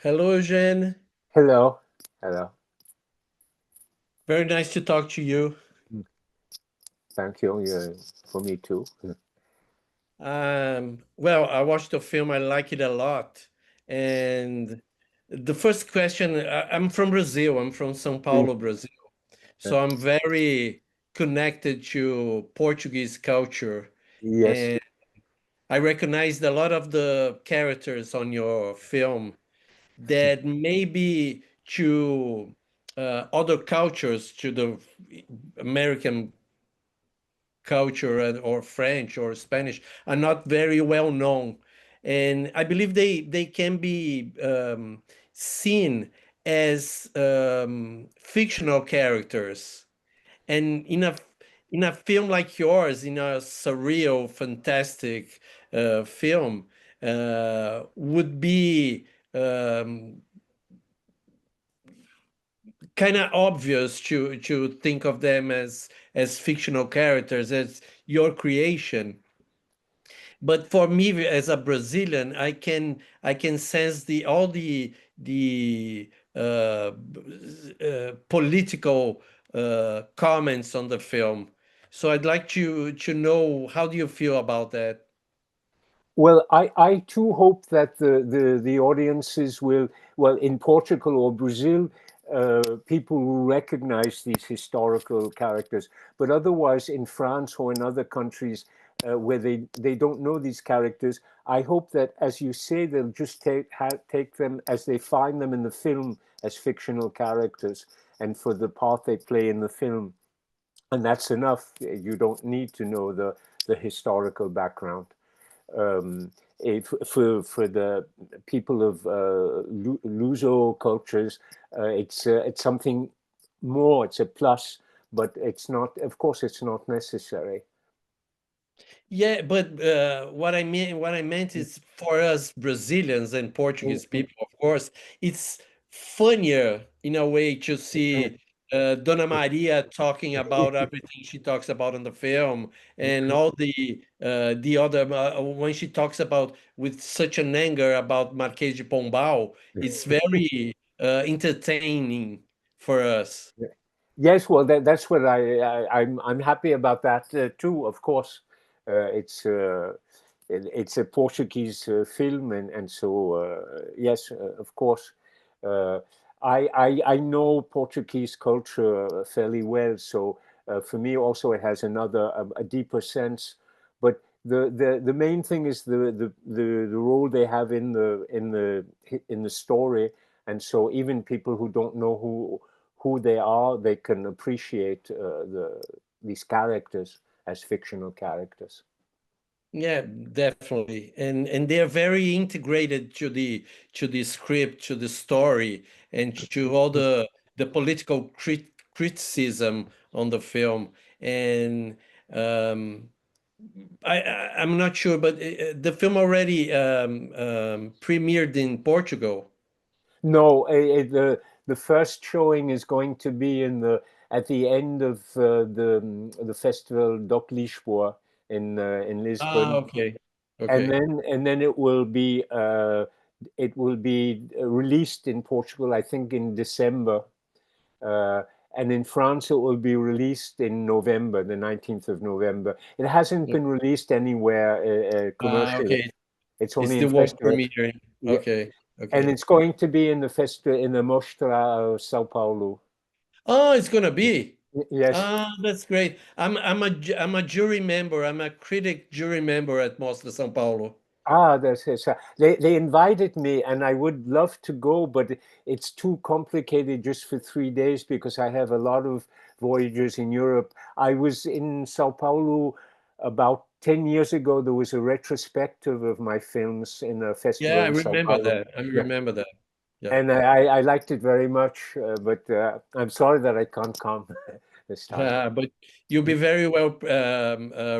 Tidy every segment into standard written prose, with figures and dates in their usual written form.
Hello, Eugène. Hello. Hello. Very nice to talk to you. Mm. Thank you. Yeah, for me too. Well, I watched the film. I like it a lot. And the first question, I'm from Brazil. I'm from São Mm. Paulo, Brazil. Uh, So I'm very connected to Portuguese culture. Yes. And I recognized a lot of the characters on your film that maybe to other cultures, to the American culture or French or Spanish are not very well known, and I believe they can be seen as fictional characters. And in a film like yours, in a surreal, fantastic film, would be um, kind of obvious to think of them as fictional characters, as your creation. But for me as a Brazilian, I can sense the all the political comments on the film. So I'd like to know, how do you feel about that? Well, I too hope that the audiences will, well, in Portugal or Brazil, people will recognize these historical characters. But otherwise, in France or in other countries where they don't know these characters, I hope that, as you say, they'll just take them as they find them in the film as fictional characters and for the part they play in the film. And that's enough. You don't need to know the historical background. If, for the people of Luso cultures, it's something more. It's a plus, but it's not. Of course, it's not necessary. Yeah, but what I meant is, for us Brazilians and Portuguese Mm, people, of course, it's funnier in a way to mm, see Dona Maria talking about everything she talks about in the film, and all the other when she talks about with such an anger about Marquês de Pombal, it's very entertaining for us. Yes, well, that's what I'm happy about that too. Of course, it's it's a Portuguese film, and so yes, of course, uh, I know Portuguese culture fairly well. So for me, also, it has a deeper sense. But the main thing is the role they have in the story, and so even people who don't know who they are, they can appreciate these characters as fictional characters. Yeah, definitely. And they're very integrated to the script, to the story, and to all the political criticism on the film. And um, I'm not sure, but the film already premiered in Portugal. No, the first showing is going to be in the at the end of the festival Doc Lisboa in Ah, Lisbon, okay. and Okay. then it will be released in Portugal, I think, in December. Uh, and in France, it will be released in November, the 19th of November. It hasn't been released anywhere Ah, commercially. okay. It's It's only the in world festival. premiere. Yeah. Okay. And Okay. it's going to be in the in the Mostra Sao Paulo. Oh, it's gonna be. Yes. Ah, that's great. I'm a jury member. I'm a critic jury member at Mostra São Paulo. Ah, that's it. So they invited me, and I would love to go, but it's too complicated just for 3 days because I have a lot of voyages in Europe. I was in Sao Paulo about 10 years ago. There was a retrospective of my films in a festival Yeah, I in Sao remember Paulo. that. I Yeah, remember that. Yeah. and I liked it very much, but I'm sorry that I can't come this time. But you'll be very well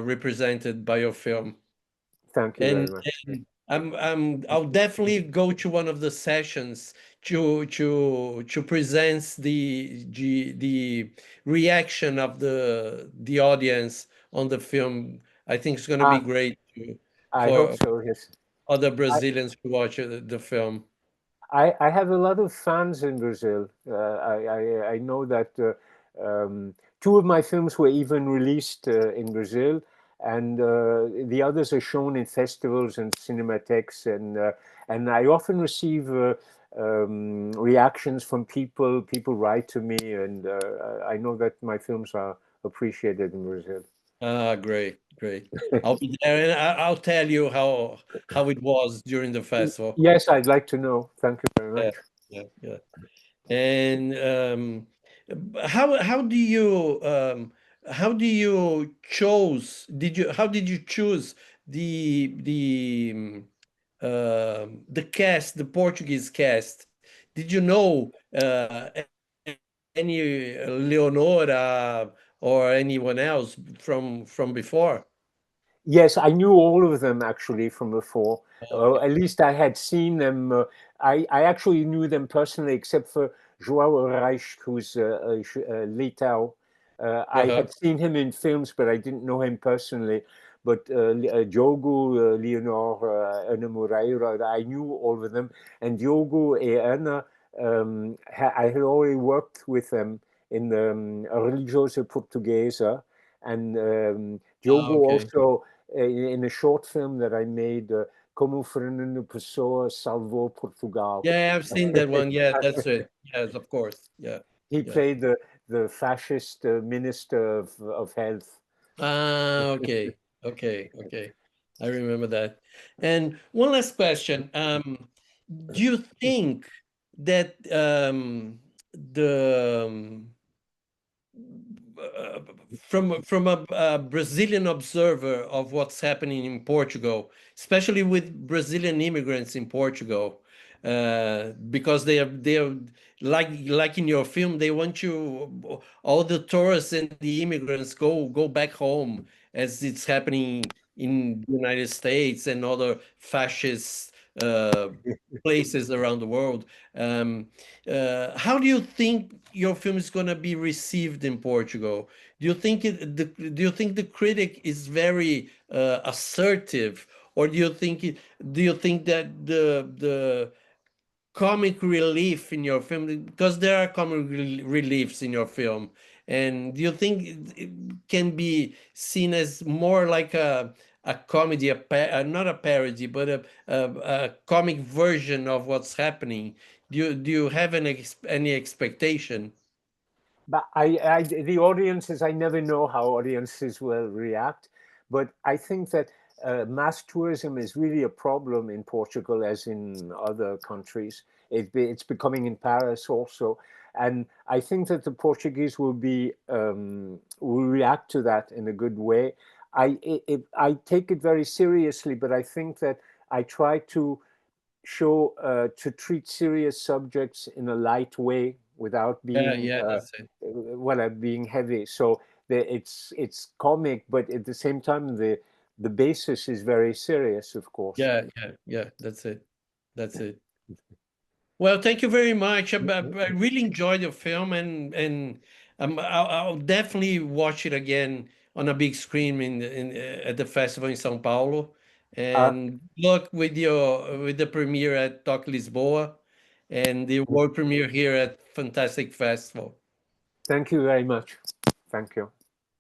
represented by your film. Thank you very And, much. and I'll definitely go to one of the sessions to present the reaction of the audience on the film. I think it's going to be Ah, great I hope for so. Yes. other Brazilians to watch the film. I have a lot of fans in Brazil. I know that two of my films were even released in Brazil, and the others are shown in festivals and cinematheques. And I often receive reactions from people. People write to me, and I know that my films are appreciated in Brazil. Ah, great, great. I'll be there, and I'll tell you how it was during the festival. Yes, I'd like to know. Thank you very Yeah, much. yeah, yeah. And how do you chose? How did you choose the cast, the Portuguese cast? Did you know any Leonora or anyone else from before? Yes, I knew all of them actually from before. Okay. At least I had seen them. I actually knew them personally, except for João Reich, who's Litau. I Uh-huh. had seen him in films, but I didn't know him personally. But Diogo, Leonor, Ana Moreira, I knew all of them. And Diogo and Ana, I had already worked with them in a Religiosa Portuguesa. And Ah, Diogo okay. also in a short film that I made, Como Fernando Pessoa Salvou Portugal. Yeah, I've seen that one. Yeah, that's it. Yes, of course. Yeah, He yeah. played the fascist minister of health. Ah, okay, okay, okay. I remember that. And one last question. Do you think that the uh, from a Brazilian observer of what's happening in Portugal, especially with Brazilian immigrants in Portugal, because they are like in your film, they want you all the tourists and the immigrants go back home as it's happening in the United States and other fascist places around the world. Um, how do you think your film is going to be received in Portugal? Do you think the critic is very assertive, or do you think that the comic relief in your film, because there are comic reliefs in your film, and do you think it can be seen as more like a comedy, not a parody, but a comic version of what's happening? Do you have any expectation? But the audiences, I never know how audiences will react. But I think that mass tourism is really a problem in Portugal, as in other countries. It's becoming in Paris also, and I think that the Portuguese will react to that in a good way. I take it very seriously, but I think that I try to show to treat serious subjects in a light way without Yeah, being yeah, that's it. being heavy. So it's comic, but at the same time the basis is very serious, of course. Yeah, yeah, yeah, that's it. That's it. Well, thank you very much. I really enjoyed your film, and I'll definitely watch it again on a big screen at the festival in São Paulo. Uh, And look with the premiere at Talk Lisboa and the world premiere here at Fantastic Festival. Thank you very much. Thank you.